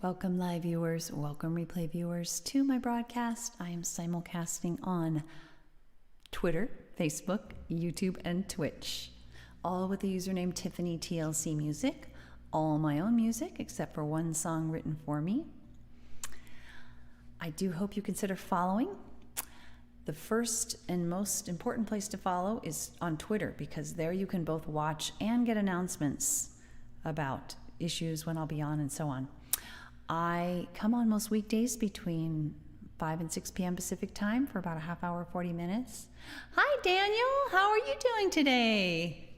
Welcome, live viewers. Welcome, replay viewers, to my broadcast. I am simulcasting on Twitter, Facebook, YouTube, and Twitch. All with the username Tiffany TLC Music. All my own music, except for one song written for me. I do hope you consider following. The first and most important place to follow is on Twitter, because there you can both watch and get announcements about issues when I'll be on and so on. I come on most weekdays between 5 and 6 p.m. Pacific time for about a half hour, 40 minutes. Hi, Daniel. How are you doing today?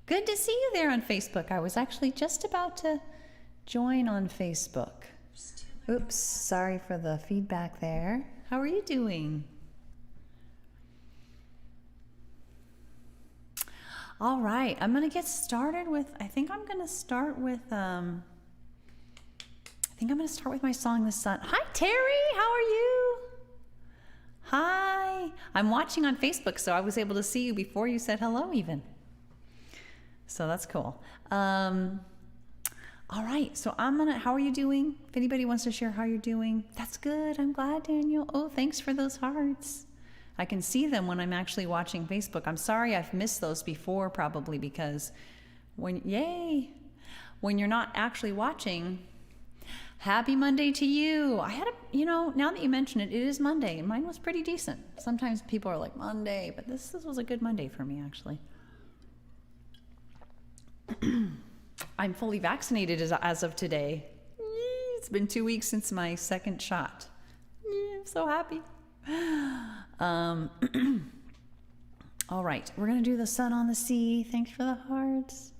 Good to see you there on Facebook. I was actually just about to join on Facebook. Oops, sorry for the feedback there. How are you doing? All right, I'm going to get started with, I think I'm going to start with my song, The Sun. Hi, Terry. How are you? Hi. I'm watching on Facebook, so I was able to see you before you said hello even. So that's cool. All right, so how are you doing? If anybody wants to share how you're doing, that's good. I'm glad, Daniel. Oh, thanks for those hearts. I can see them when I'm actually watching Facebook. I'm sorry I've missed those before, probably because when you're not actually watching. Happy Monday to you. I had now that you mention it, it is Monday, and mine was pretty decent. Sometimes people are like, Monday, but this was a good Monday for me, actually. I'm fully vaccinated as of today. It's been 2 weeks since my second shot. I'm so happy. All right, we're going to do The Sun on the Sea. Thanks for the hearts.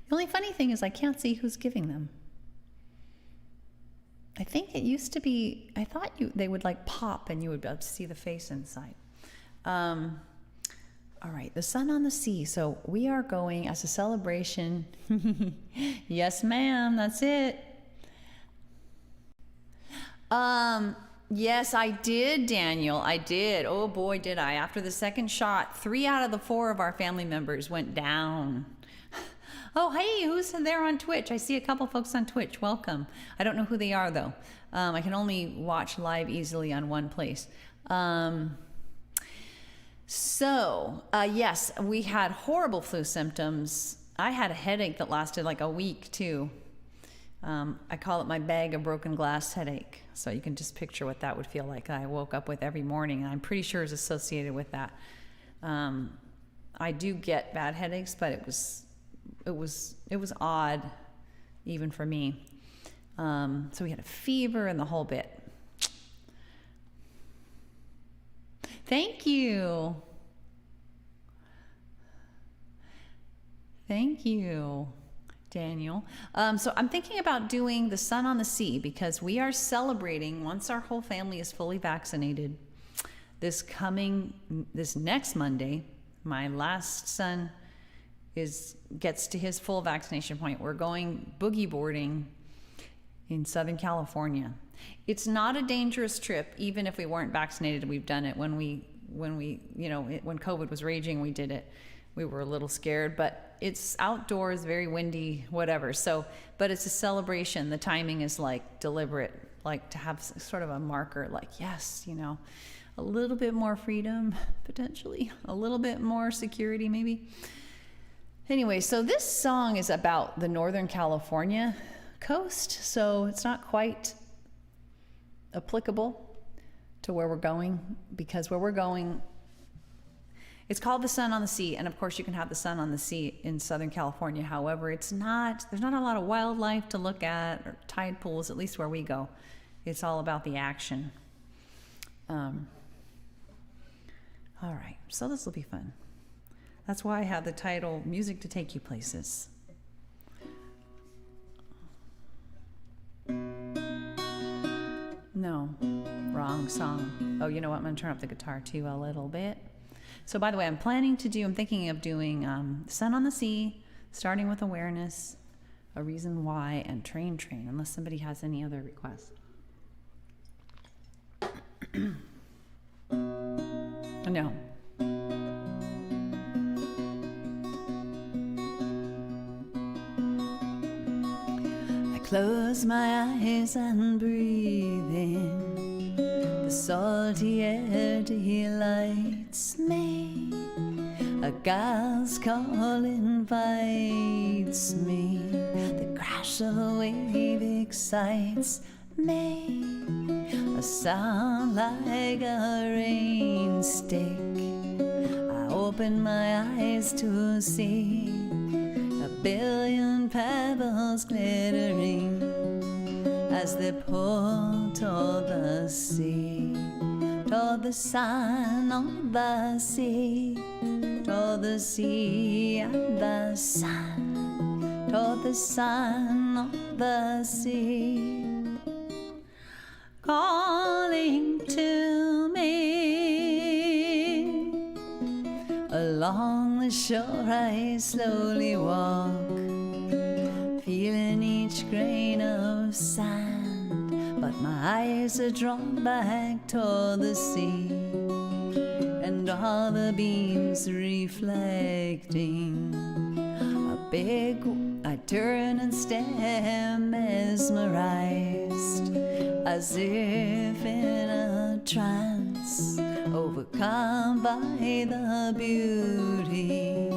The only funny thing is I can't see who's giving them. I think it used to be, I thought they would like pop and you would be able to see the face inside. All right, The Sun on the Sea. So we are going as a celebration. Yes, ma'am, that's it. Yes, I did, Daniel. I did. Oh boy, did I. After the second shot, 3 out of the 4 of our family members went down. Oh, hey, who's there on Twitch? I see a couple folks on Twitch. Welcome. I don't know who they are, though. I can only watch live easily on one place. Yes, we had horrible flu symptoms. I had a headache that lasted like a week, too. I call it my bag of broken glass headache. So you can just picture what that would feel like. I woke up with every morning, and I'm pretty sure it's associated with that. I do get bad headaches, but it was odd, even for me. So we had a fever and the whole bit. Thank you. Thank you, Daniel. So I'm thinking about doing The Sun on the Sea because we are celebrating, once our whole family is fully vaccinated, this next Monday. My last son gets to his full vaccination point. We're going boogie boarding in Southern California. It's not a dangerous trip, even if we weren't vaccinated. We've done it when COVID was raging. We did it. We were a little scared, but it's outdoors, very windy, whatever. But it's a celebration. The timing is like deliberate, like to have sort of a marker, like, yes, a little bit more freedom, potentially, a little bit more security, maybe. Anyway, so this song is about the Northern California coast, so it's not quite applicable to where we're going, because where we're going, it's called The Sun on the Sea, and of course you can have the sun on the sea in Southern California. However, there's not a lot of wildlife to look at, or tide pools, at least where we go. It's all about the action. All right, so this will be fun. That's why I have the title, Music to Take You Places. No, wrong song. Oh, you know what? I'm going to turn up the guitar too a little bit. So by the way, I'm thinking of doing Sun on the Sea, starting with Awareness, A Reason Why, and Train, unless somebody has any other requests. No. close my eyes and breathe in the salty air delights me. A gal's call invites me. The crash of a wave excites me. A sound like a rain stick. I open my eyes to see a billion pebbles glittering as they pull toward the sea, toward the sun on the sea, toward the sea and the sun, toward the sun on the sea, calling to me. Along the shore I slowly walk, feeling each grain of sand, but my eyes are drawn back toward the sea, and all the beams reflecting. I turn and stare mesmerized, as if in a trance, overcome by the beauty.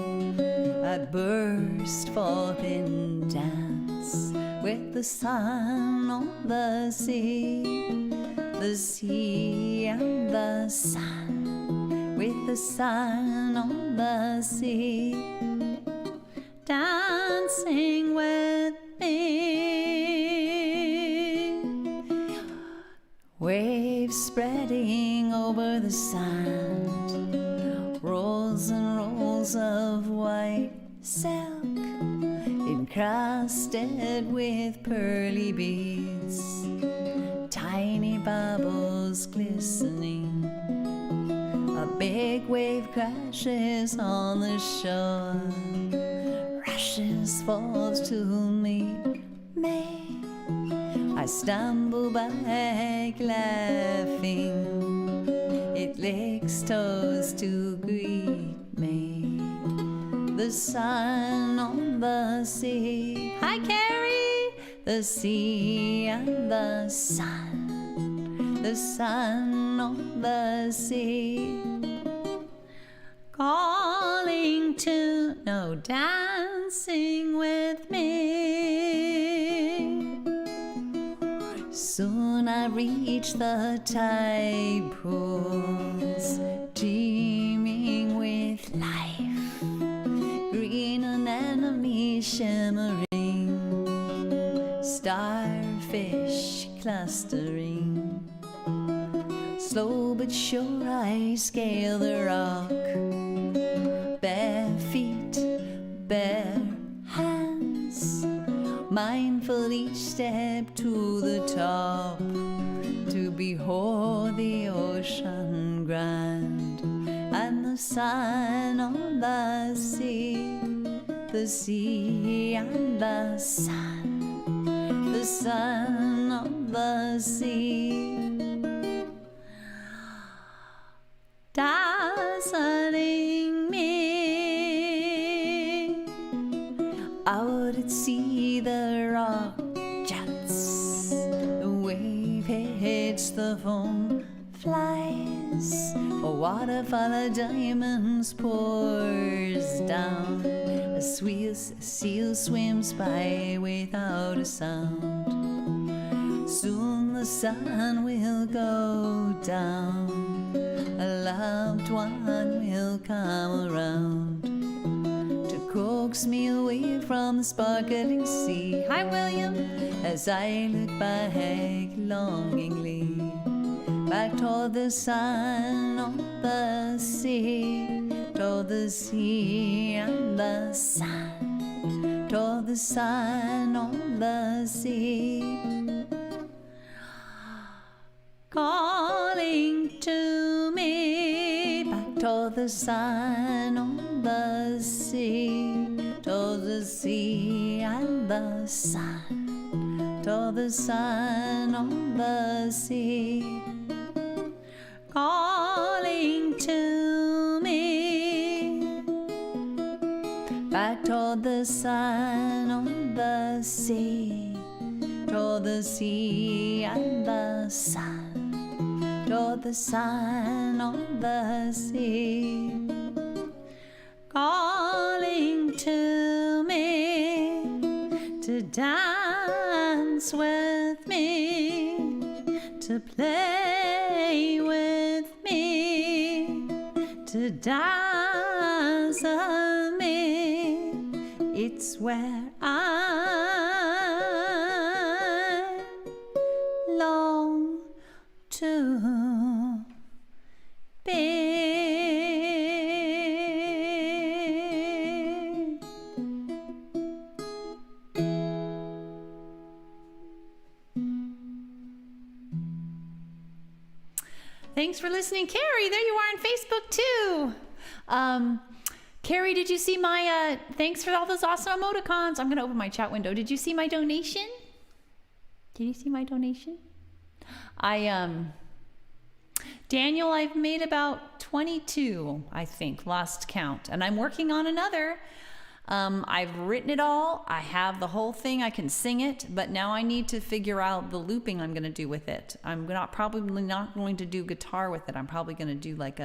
I burst forth in dance with the sun on the sea and the sun, with the sun on the sea, dancing with me. Waves spreading over the sand, rolls and rolls of white silk, encrusted with pearly beads, tiny bubbles glistening. A big wave crashes on the shore, rushes forth to meet me. I stumble back laughing, it licks toes to greet me. The sun on the sea, hi Carrie, the sea and the sun on the sea, calling to no dancing with me. Soon I reach the tide pools, teeming with life, green anemone shimmering, starfish clustering. Slow but sure I scale the rock, bare feet, bare hands, mindful each step to the top, to behold the ocean grand, and the sun on the sea and the sun on the sea, dazzling me. Out at sea the rock juts, the wave hits the foam, flies, a waterfall of diamonds pours down, a seal swims by without a sound. Soon the sun will go down, a loved one will come around to coax me away from the sparkling sea. Hi William, as I look back longingly, back toward the sun on the sea, toward the sea and the sun, toward the sun on the sea, calling to me. Back toward the sun on the sea, toward the sea and the sun, toward the sun on the sea, calling to me. Back toward the sun on the sea, toward the sea and the sun, toward the sun on the sea, calling to me to dance with me, to play with me, to dazzle me. It's where I long to be. Thanks for listening, Carrie. There you are on Facebook too. Carrie, did you see my, thanks for all those awesome emoticons. I'm going to open my chat window. Did you see my donation? Did you see my donation? Daniel, I've made about 22, I think, last count. And I'm working on another. I've written it all. I have the whole thing. I can sing it. But now I need to figure out the looping I'm going to do with it. I'm probably not going to do guitar with it. I'm probably going to do like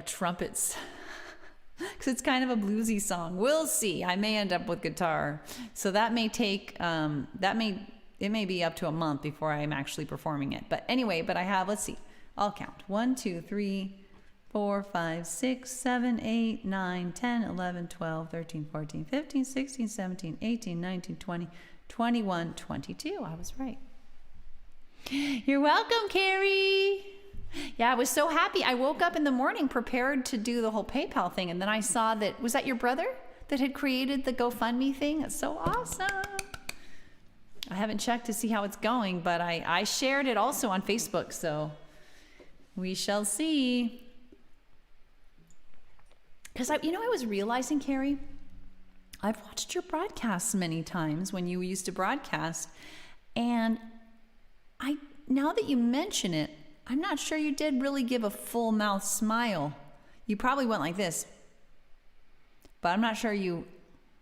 trumpets. Because it's kind of a bluesy song. We'll see. I may end up with guitar. So that may take, it may be up to a month before I'm actually performing it. But anyway, I have, let's see. I'll count. 1, 2, 3, 4, 5, 6, 7, 8, 9, 10, 11, 12, 13, 14, 15, 16, 17, 18, 19, 20, 21, 22. I was right. You're welcome, Carrie. Yeah, I was so happy. I woke up in the morning prepared to do the whole PayPal thing. And then I saw that, was that your brother that had created the GoFundMe thing? It's so awesome. I haven't checked to see how it's going, but I shared it also on Facebook. So we shall see. Because I was realizing, Carrie, I've watched your broadcasts many times when you used to broadcast. And now that you mention it, I'm not sure you did really give a full mouth smile. You probably went like this, but I'm not sure you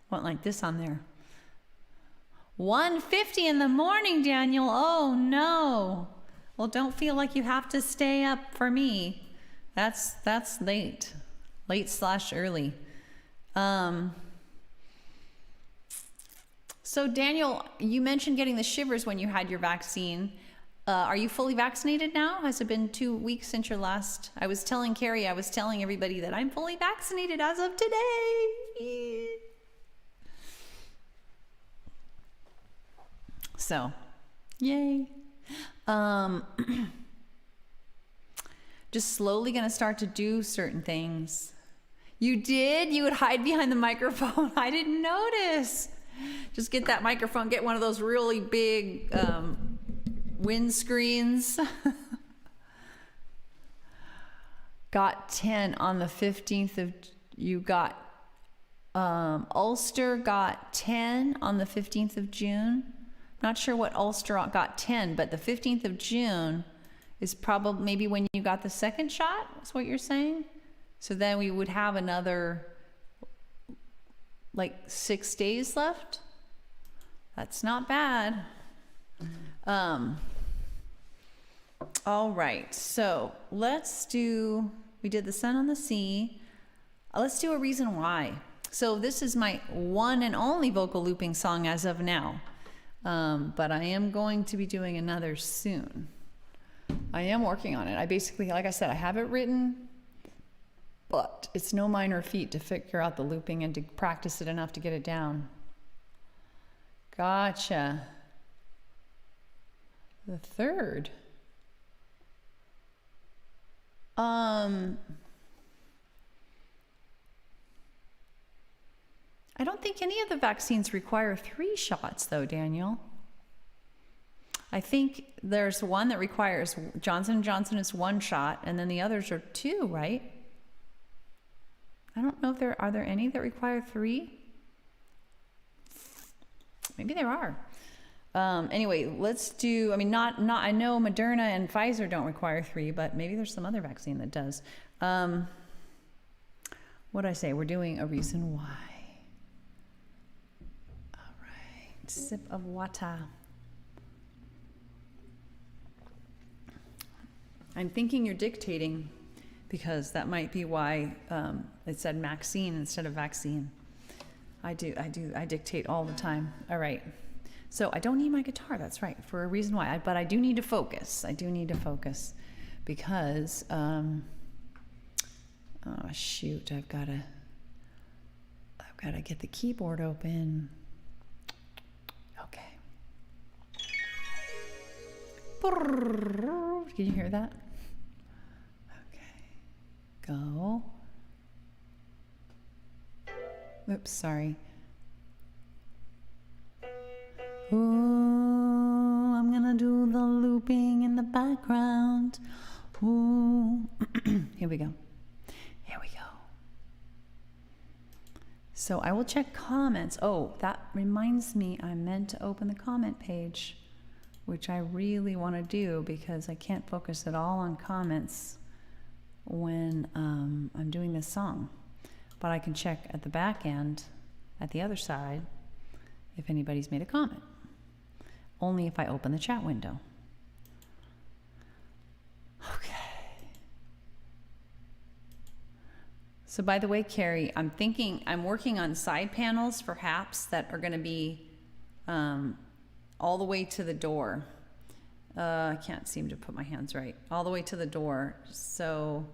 went like this on there. 1:50 in the morning, Daniel. Oh no. Well, don't feel like you have to stay up for me. That's late. Late/early. So Daniel, you mentioned getting the shivers when you had your vaccine. Are you fully vaccinated now? Has it been 2 weeks since your last? I was telling Carrie, I was telling everybody that I'm fully vaccinated as of today. So, yay. Just slowly gonna start to do certain things. You did? You would hide behind the microphone. I didn't notice. Just get that microphone, get one of those really big windscreens. Got 10 on the 15th of, you got, Ulster got 10 on the 15th of June. Not sure what Ulster got 10, but the 15th of June is probably maybe when you got the second shot, is what you're saying? So then we would have another like 6 days left. That's not bad. All right, so we did the Sun on the Sea. Let's do A Reason Why. So this is my one and only vocal looping song as of now. But I am going to be doing another soon. I am working on it. I basically, like I said, I have it written, but it's no minor feat to figure out the looping and to practice it enough to get it down. Gotcha. The third. I don't think any of the vaccines require 3 shots though, Daniel. I think there's one that requires, Johnson & Johnson is 1 shot, and then the others are 2, right? I don't know if are there any that require 3? Maybe there are. Anyway, let's do, I know Moderna and Pfizer don't require 3, but maybe there's some other vaccine that does. What'd I say? We're doing A Reason Why. All right. Sip of water. I'm thinking you're dictating because that might be why it said Maxine instead of vaccine. I dictate all the time. All right. So I don't need my guitar. That's right. For a reason why. But I do need to focus. I do need to focus because, oh shoot, I've got to get the keyboard open. Okay. Can you hear that? Okay. Go. Oops, sorry. Ooh, I'm gonna do the looping in the background. Ooh. Here we go. Here we go. So I will check comments. Oh, that reminds me, I meant to open the comment page, which I really want to do because I can't focus at all on comments when I'm doing this song. But I can check at the back end, at the other side, if anybody's made a comment. Only if I open the chat window. Okay. So by the way, Carrie, I'm working on side panels for Haps that are going to be all the way to the door. I can't seem to put my hands right. All the way to the door. So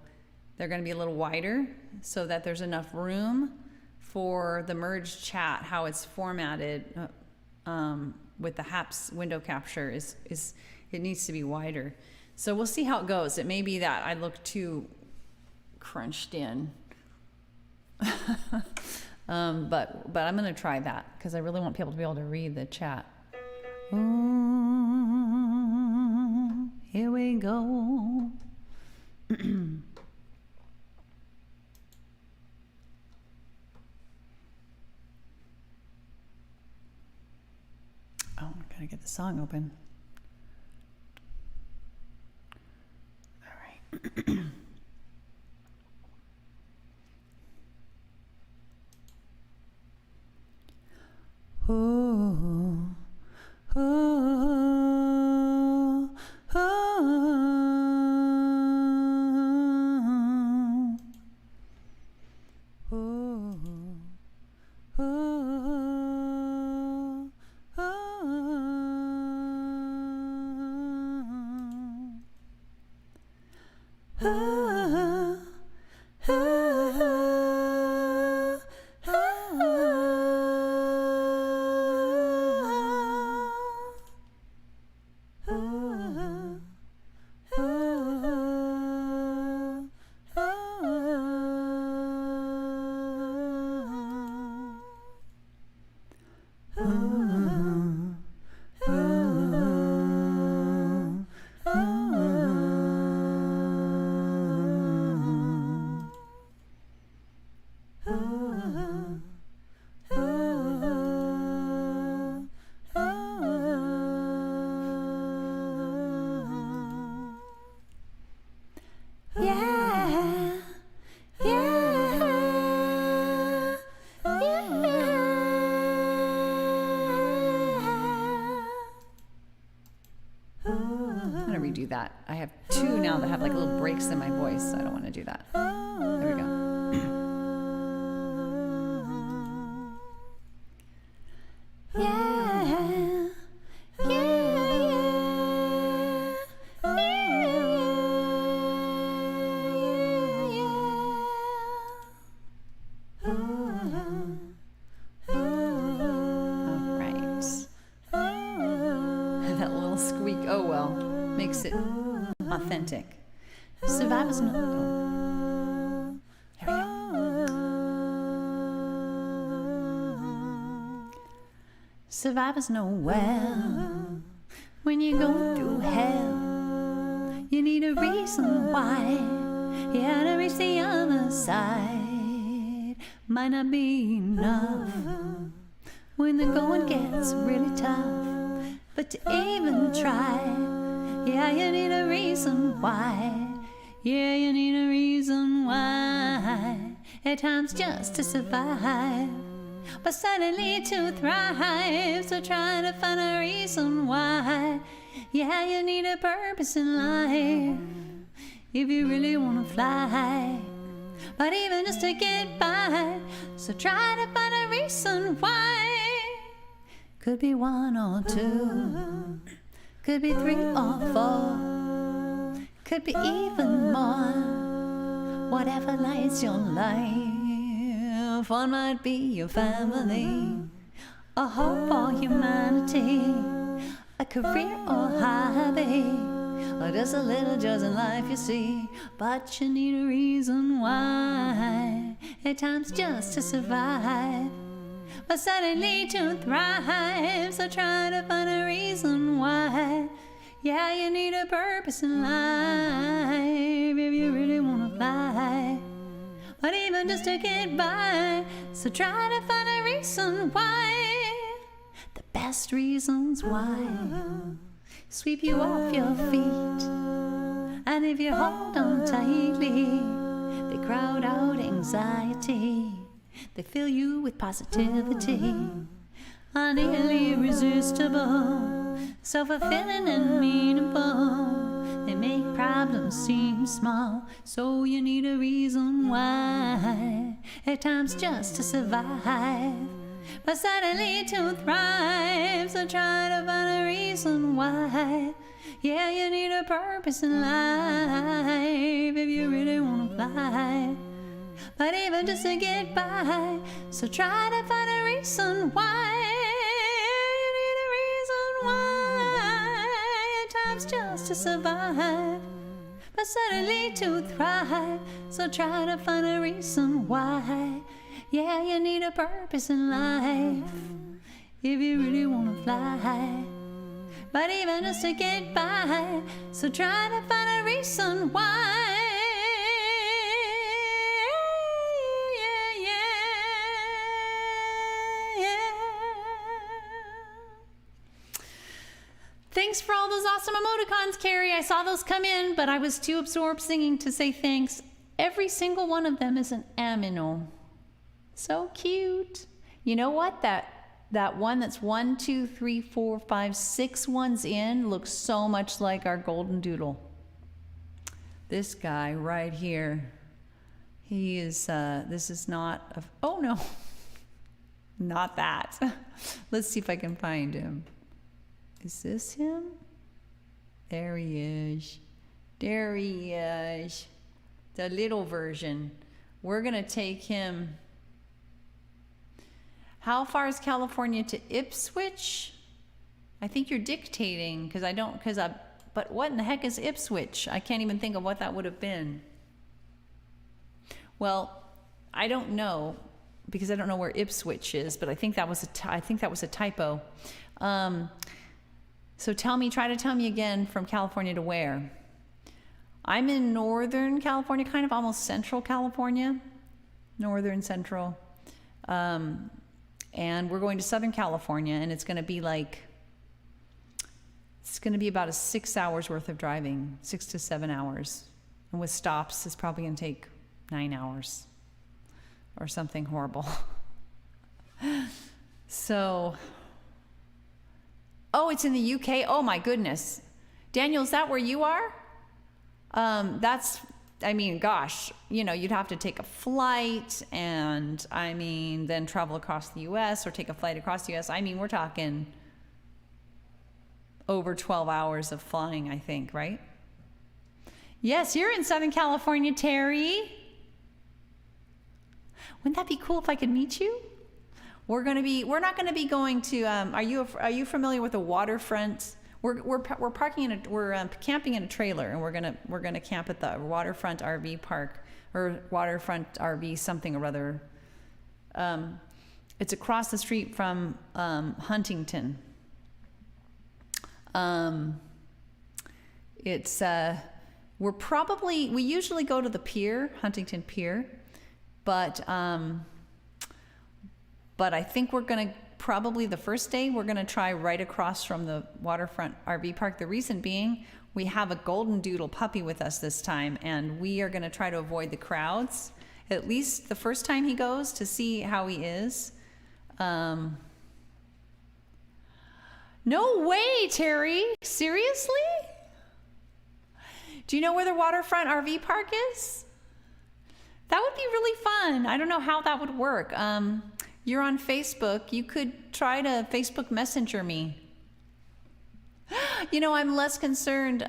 they're going to be a little wider so that there's enough room for the merged chat, how it's formatted with the Haps window capture is it needs to be wider. So we'll see how it goes. It may be that I look too crunched in. But I'm going to try that because I really want people to be able to read the chat. Ooh, here we go. Oh, I gotta get the song open. All right. Oh, oh, oh, oh, do that. I have two now that have like little breaks in my voice, so I don't want to do that. There we go. Authentic. Survivor's Noel. Here we go. Survivors know well when you're going through hell. You need a reason why you had to reach the other side. Might not be enough when the going gets really tough, but to even try. Yeah, you need a reason why. Yeah, you need a reason why. At times just to survive. but suddenly to thrive. So try to find a reason why. Yeah, you need a purpose in life if you really want to fly. But even just to get by, so try to find a reason why. Could be one or two, could be three or four, could be even more. Whatever lights your life, one might be your family, a hope for humanity, a career or hobby, or just a little joy in life, you see. But you need a reason why, at times just to survive, but suddenly to thrive. So try to find a reason why. Yeah, you need a purpose in life if you really want to fly, but even just to get by. So try to find a reason why. The best reasons why sweep you off your feet, and if you hold on tightly, they crowd out anxiety, they fill you with positivity, are nearly irresistible, so fulfilling and meaningful. They make problems seem small, so you need a reason why, at times just to survive, but suddenly to thrive. So try to find a reason why. Yeah, you need a purpose in life if you really want to fly, but even just to get by. So try to find a reason why. You need a reason why, at times just to survive, but suddenly to thrive. So try to find a reason why. Yeah, you need a purpose in life if you really want to fly, but even just to get by. So try to find a reason why. Yeah, yeah, yeah. Thanks for all those awesome emoticons, Carrie. I saw those come in, but I was too absorbed singing to say thanks. Every single one of them is an amino. So cute. You know what? That one that's 1, 2, 3, 4, 5, 6 ones in looks so much like our golden doodle. This guy right here, he is, this is not, oh no, not that. Let's see if I can find him. Is this him? There he is. There he is. The little version. We're going to take him. How far is California to Ipswich? I think you're dictating, but what in the heck is Ipswich? I can't even think of what that would have been. Well, I don't know, because I don't know where Ipswich is, but I think that was a typo. So try to tell me again, from California to where? I'm in Northern California, kind of almost Central California, Northern Central. And we're going to Southern California, and it's going to be about 6 hours worth of driving, 6 to 7 hours. And with stops, it's probably going to take 9 hours or something horrible. So, oh, it's in the UK. Oh my goodness. Daniel, is that where you are? Gosh, you'd have to take a flight and, then travel across the U.S. or take a flight across the U.S. We're talking over 12 hours of flying, I think, right? Yes, you're in Southern California, Terry. Wouldn't that be cool if I could meet you? We're not going to be going to, are you familiar with the waterfront? We're camping in a trailer, and we're gonna camp at the waterfront RV park, or waterfront RV something or other. It's across the street from Huntington. We usually go to the pier, Huntington Pier, but I think we're gonna. Probably the first day, we're going to try right across from the waterfront RV park. The reason being, we have a golden doodle puppy with us this time, and we are going to try to avoid the crowds, at least the first time he goes, to see how he is. No way, Terry. Seriously? Do you know where the waterfront RV park is? That would be really fun. I don't know how that would work. You're on Facebook. You could try to Facebook Messenger me. You know, I'm less concerned.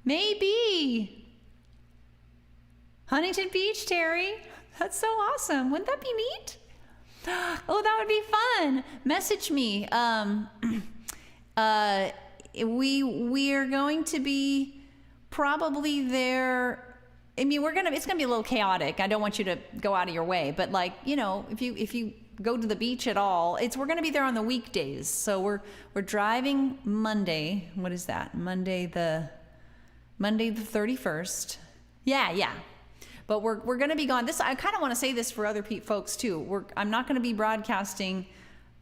Maybe. Huntington Beach, Terry. That's so awesome. Wouldn't that be neat? Oh, that would be fun. Message me. We are going to be probably there. I mean, it's gonna be a little chaotic. I don't want you to go out of your way, but like, you know, if you go to the beach at all, we're gonna be there on the weekdays. So we're driving Monday. What is that? Monday the 31st. Yeah. But we're gonna be gone. I kind of want to say this for other folks too. I'm not gonna be broadcasting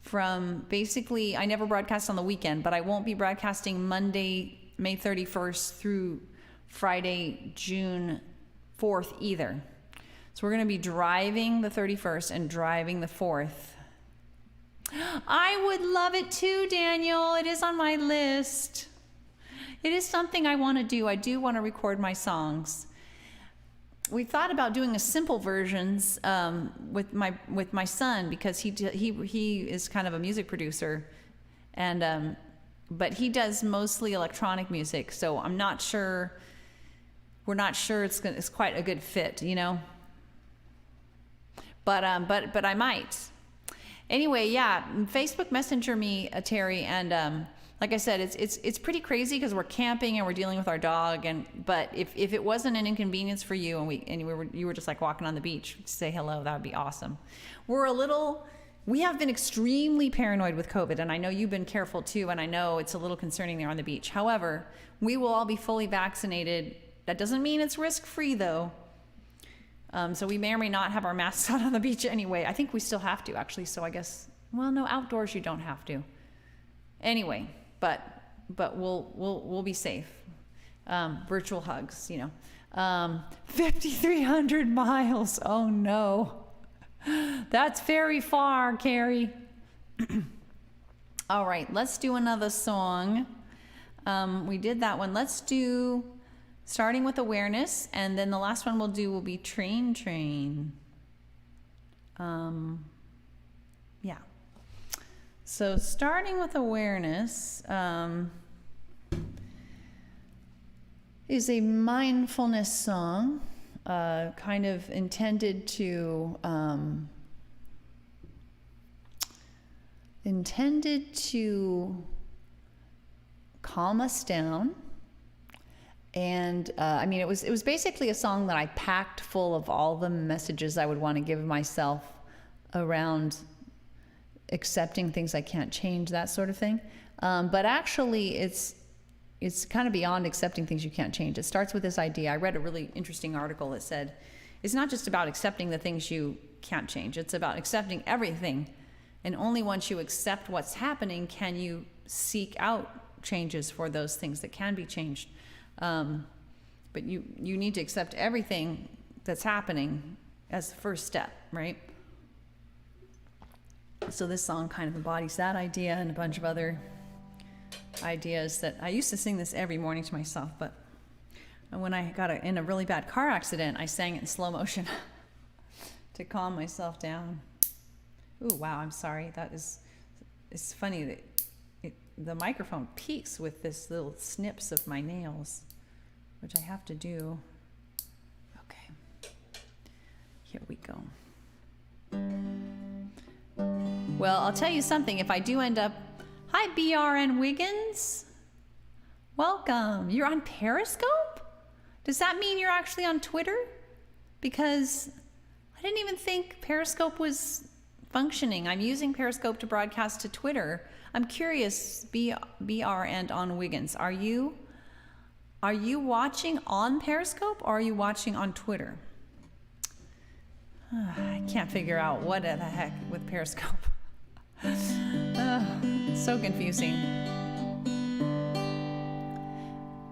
from, basically, I never broadcast on the weekend, but I won't be broadcasting Monday, May 31st through Friday, June 4th either. So we're going to be driving the 31st and driving the 4th. I would love it too, Daniel. It is on my list. It is something I want to do. I do want to record my songs. We thought about doing a simple versions with my son, because he is kind of a music producer, and but he does mostly electronic music. So I'm not sure. We're not sure it's quite a good fit, you know. But I might. Anyway, yeah. Facebook Messenger me, Terry, and like I said, it's pretty crazy because we're camping and we're dealing with our dog. But if it wasn't an inconvenience for you and you were just like walking on the beach to say hello, that would be awesome. We have been extremely paranoid with COVID, and I know you've been careful too, and I know it's a little concerning there on the beach. However, we will all be fully vaccinated. That doesn't mean it's risk-free though. So we may or may not have our masks on the beach anyway. I think we still have to, actually. So I guess, well, no, outdoors you don't have to. Anyway, but we'll be safe. Virtual hugs, you know. 5,300 miles. Oh no, that's very far, Carrie. All right, let's do another song. We did that one. Let's do Starting with Awareness, and then the last one we'll do will be Train. Yeah. So Starting with Awareness is a mindfulness song, kind of intended to calm us down. And I mean, it was basically a song that I packed full of all the messages I would want to give myself around accepting things I can't change, that sort of thing. But actually, it's kind of beyond accepting things you can't change. It starts with this idea. I read a really interesting article that said it's not just about accepting the things you can't change. It's about accepting everything. And only once you accept what's happening can you seek out changes for those things that can be changed. But you need to accept everything that's happening as the first step, right? So this song kind of embodies that idea and a bunch of other ideas that I used to sing this every morning to myself, but when I got in a really bad car accident, I sang it in slow motion to calm myself down. Ooh, wow, I'm sorry. It's funny that the microphone peaks with this little snips of my nails, which I have to do. Okay, here we go. Well, I'll tell you something. If I do end up, hi BRN Wiggins, welcome. You're on Periscope? Does that mean you're actually on Twitter? Because I didn't even think Periscope was functioning. I'm using Periscope to broadcast to Twitter. I'm curious, BR and on Wiggins, are you watching on Periscope or are you watching on Twitter? I can't figure out what the heck with Periscope. It's so confusing.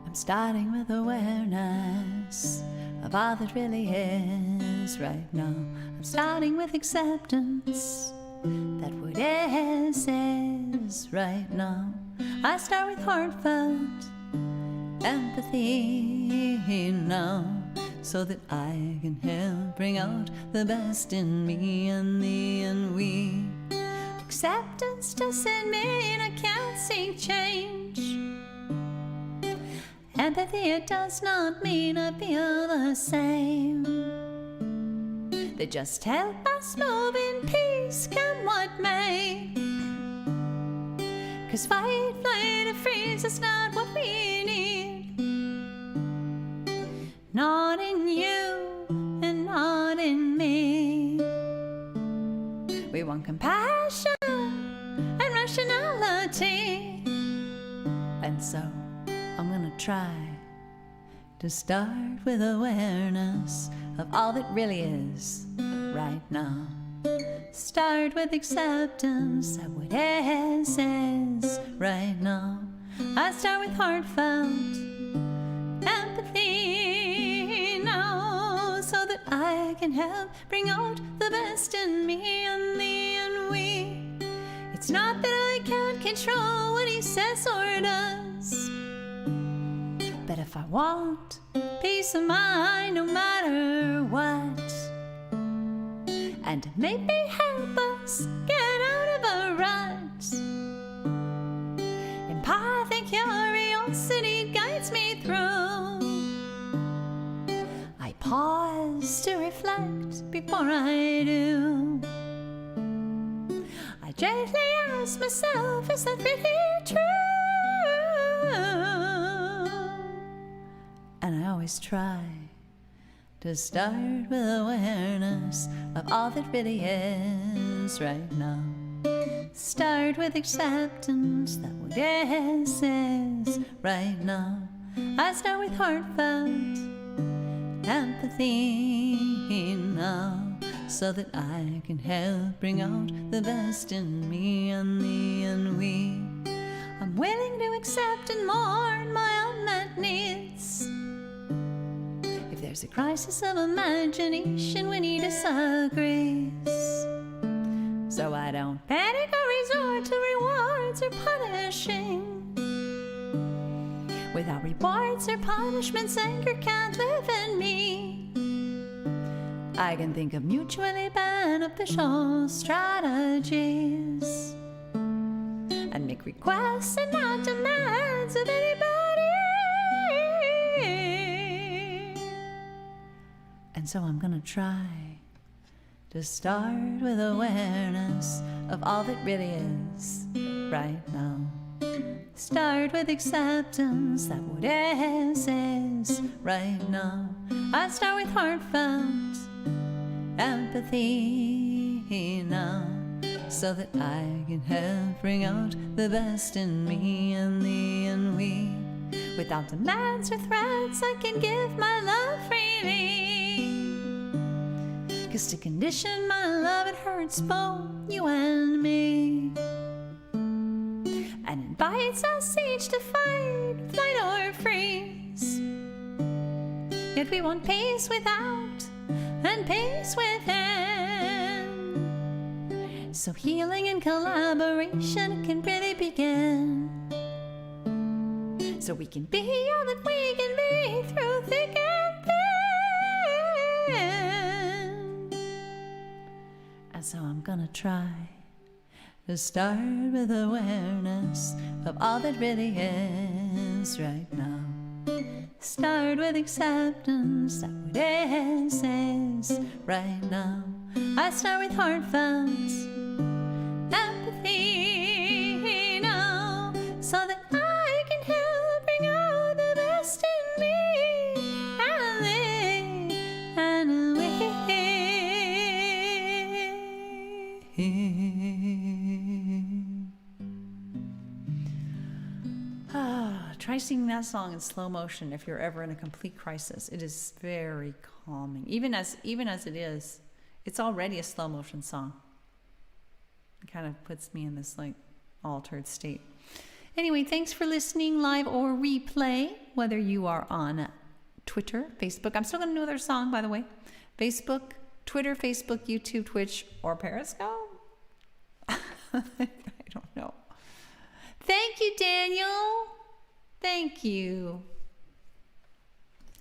I'm starting with awareness of all that really is right now. I'm starting with acceptance that what it says right now. I start with heartfelt empathy now, so that I can help bring out the best in me and thee and we. Acceptance doesn't mean I can't seek change. Empathy, it does not mean I feel the same. They just help us move in peace, come what may. 'Cause fight, flight, or freeze is not what we need. Not in you and not in me. We want compassion and rationality. And so I'm gonna try to start with awareness of all that really is right now. Start with acceptance of what is right now. I start with heartfelt empathy now, so that I can help bring out the best in me and thee and we. It's not that I can't control what he says or does, but if I want peace of mind no matter what, and to maybe help us get out of a rut, empathic curiosity guides me through. I pause to reflect before I do. I gently ask myself, is that really true? And I always try to start with awareness of all that really is right now. Start with acceptance that what is right now. I start with heartfelt empathy now, so that I can help bring out the best in me and thee and we. I'm willing to accept and mourn my unmet needs. If there's a crisis of imagination when he disagrees, so I don't panic or resort to rewards or punishing. Without rewards or punishments, anger can't live in me. I can think of mutually beneficial strategies and make requests and not demands of anybody. And so I'm gonna try to start with awareness of all that really is right now. Start with acceptance that what is right now. I start with heartfelt empathy now, so that I can help bring out the best in me and thee and we. Without demands or threats, I can give my love freely. 'Cause to condition my love, it hurts both you and me, and invites us each to fight, flight or freeze. Yet we want peace without and peace within. So healing and collaboration can really begin, so we can be all that we can be through thick and thin. And so I'm gonna try to start with awareness of all that really is right now. Start with acceptance that what is right now. I start with heartfelt empathy now, so that I can help bring out the best in me and thee and we. Try singing that song in slow motion if you're ever in a complete crisis. It is very calming. Even as it is, it's already a slow motion song. It kind of puts me in this like altered state. Anyway, thanks for listening live or replay, whether you are on Twitter, Facebook. I'm still going to do another song, by the way. Facebook, Twitter, Facebook, YouTube, Twitch, or Periscope. I don't know. Thank you, Daniel. Thank you.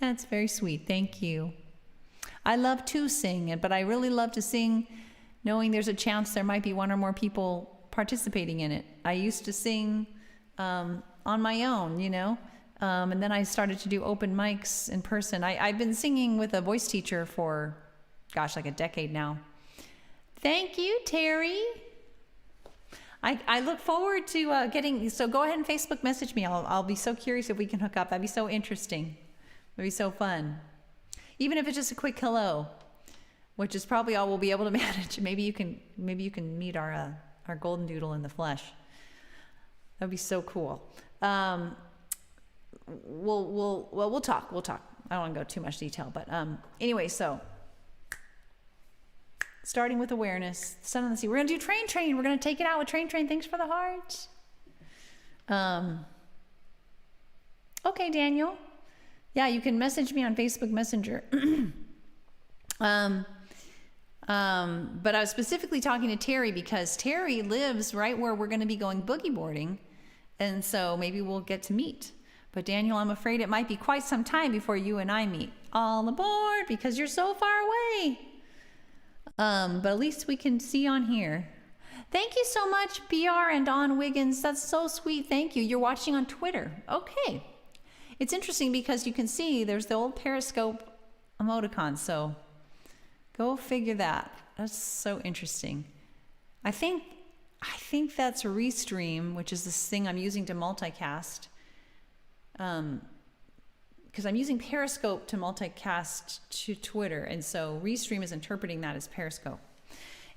That's very sweet. Thank you. I love to sing it, but I really love to sing knowing there's a chance there might be one or more people participating in it. I used to sing on my own, and then I started to do open mics in person. I've been singing with a voice teacher for, like a decade now. Thank you, Terry. I look forward to so go ahead and Facebook message me. I'll be so curious if we can hook up. That'd be so interesting. It'd be so fun. Even if it's just a quick hello, which is probably all we'll be able to manage. Maybe you can meet our golden doodle in the flesh. That'd be so cool. We'll talk. I don't want to go too much detail, but anyway, so starting with awareness, sun on the sea. We're gonna do train. We're gonna take it out with train. Thanks for the heart. Okay, Daniel. Yeah, you can message me on Facebook Messenger. But I was specifically talking to Terry because Terry lives right where we're going to be going boogie boarding. And so maybe we'll get to meet. But Daniel, I'm afraid it might be quite some time before you and I meet. All aboard, because you're so far away. But at least we can see on here. Thank you so much, BR and Don Wiggins. That's so sweet. Thank you. You're watching on Twitter. Okay. It's interesting because you can see there's the old Periscope emoticon. So go figure that. That's so interesting. I think that's Restream, which is this thing I'm using to multicast. Because I'm using Periscope to multicast to Twitter. And so Restream is interpreting that as Periscope.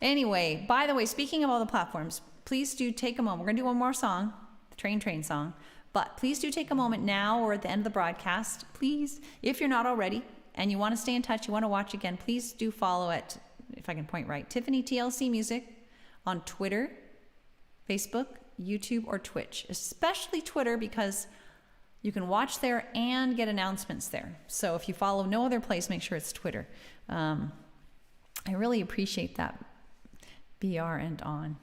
Anyway, by the way, speaking of all the platforms, please do take a moment. We're going to do one more song, the Train song. But please do take a moment now or at the end of the broadcast. Please, if you're not already and you want to stay in touch, you want to watch again, please do follow at, if I can point right, Tiffany TLC Music on Twitter, Facebook, YouTube, or Twitch. Especially Twitter because you can watch there and get announcements there. So if you follow no other place, make sure it's Twitter. I really appreciate that, BR and on.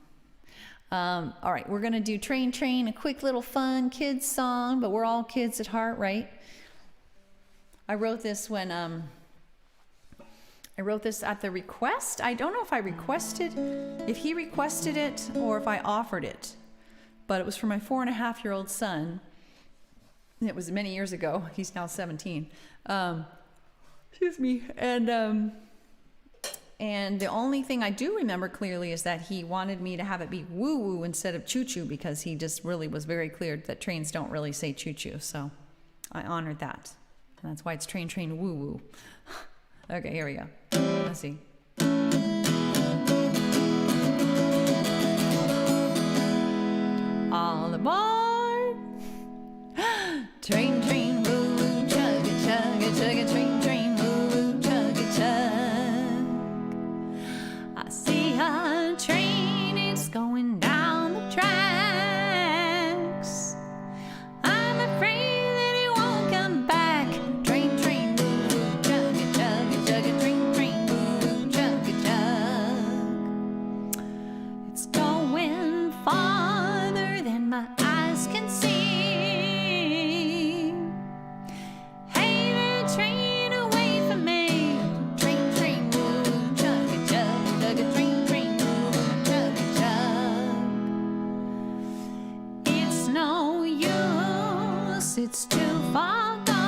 All right, we're going to do Train, a quick little fun kids song, but we're all kids at heart, right? I wrote this at the request. I don't know if he requested it or if I offered it, but it was for my 4.5-year-old son. It was many years ago. He's now 17. Excuse me. And the only thing I do remember clearly is that he wanted me to have it be woo-woo instead of choo-choo because he just really was very clear that trains don't really say choo-choo. So I honored that. And that's why it's train, woo-woo. Okay, here we go. Let's see. All aboard! Train, woo-woo, chugga, chugga, chugga, train, woo-woo, chugga, chugga. I see a train, it's going down the tracks. I'm afraid that it won't come back. Train, woo-woo, chugga, chugga, chugga, train, woo-woo, chugga, chug. It's going farther than my eyes can see. Hey there, train, away from me. Train, woo-woo, chugga, chugga, chugga, train, woo-woo, chugga, chug. It's no use, it's too far gone.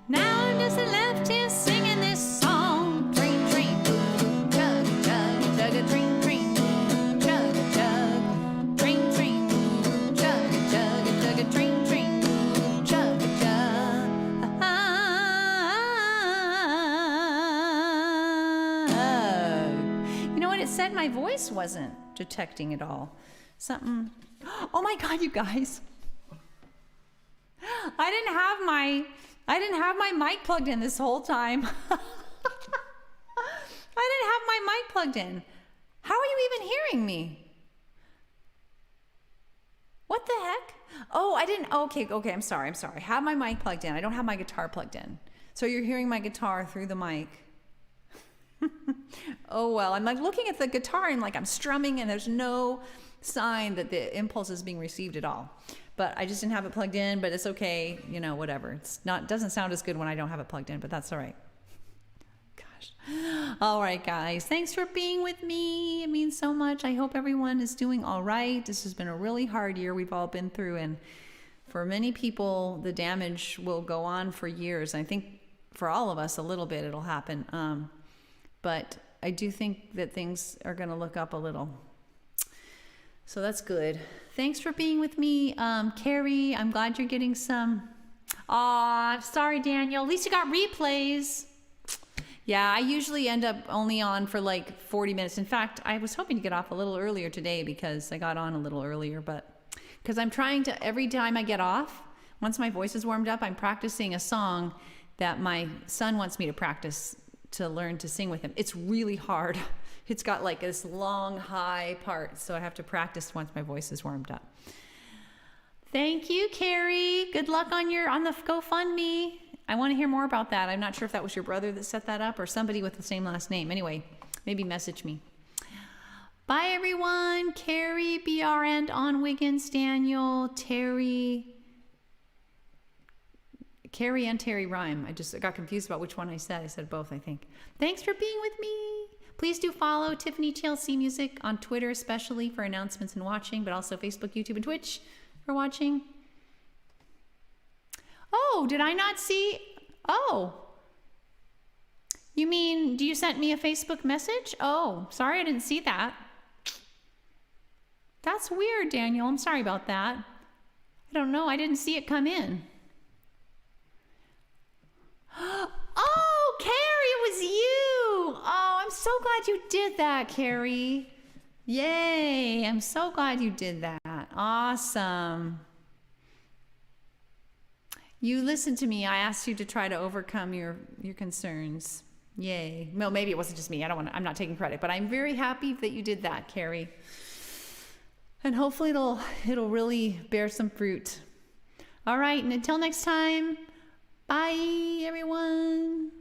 Now I'm just left here singing this song. Train, woo-woo, chugga, chugga, chugga, train, woo-woo, chugga, chug. Train, woo-woo, chugga, chugga, chugga, train, woo-woo, chugga, chug. You know what? It said my voice wasn't detecting it all. Something. Oh my God, you guys. I didn't have my mic plugged in this whole time. I didn't have my mic plugged in. How are you even hearing me? What the heck? Oh, I didn't. Okay, I'm sorry. I have my mic plugged in. I don't have my guitar plugged in. So you're hearing my guitar through the mic. Oh, well, I'm like looking at the guitar and like I'm strumming and there's no sign that the impulse is being received at all. But I just didn't have it plugged in, but it's okay. You know, whatever. Doesn't sound as good when I don't have it plugged in, but that's all right. Gosh. All right, guys. Thanks for being with me. It means so much. I hope everyone is doing all right. This has been a really hard year we've all been through. And for many people, the damage will go on for years. I think for all of us, a little bit it'll happen. But I do think that things are going to look up a little. So that's good. Thanks for being with me. Carrie, I'm glad you're getting some. Aw, sorry, Daniel. At least you got replays. Yeah, I usually end up only on for like 40 minutes. In fact, I was hoping to get off a little earlier today because I got on a little earlier, but because I'm trying to, every time I get off, once my voice is warmed up, I'm practicing a song that my son wants me to practice to learn to sing with him. It's really hard. It's got like this long, high part, so I have to practice once my voice is warmed up. Thank you, Carrie. Good luck on the GoFundMe. I want to hear more about that. I'm not sure if that was your brother that set that up or somebody with the same last name. Anyway, maybe message me. Bye, everyone. Carrie, BRN, on Wiggins, Daniel, Terry. Carrie and Terry rhyme. I got confused about which one I said. I said both, I think. Thanks for being with me. Please do follow Tiffany TLC Music on Twitter, especially for announcements and watching, but also Facebook, YouTube, and Twitch for watching. Oh, did I not see? Oh. You mean, do you send me a Facebook message? Oh, sorry, I didn't see that. That's weird, Daniel. I'm sorry about that. I don't know. I didn't see it come in. Oh, Carrie, it was you. Oh, I'm so glad you did that, Carrie. Yay. I'm so glad you did that. Awesome. You listened to me. I asked you to try to overcome your concerns. Yay. Well, maybe it wasn't just me. I'm not taking credit, but I'm very happy that you did that, Carrie. And hopefully it'll really bear some fruit. All right, and until next time, bye everyone.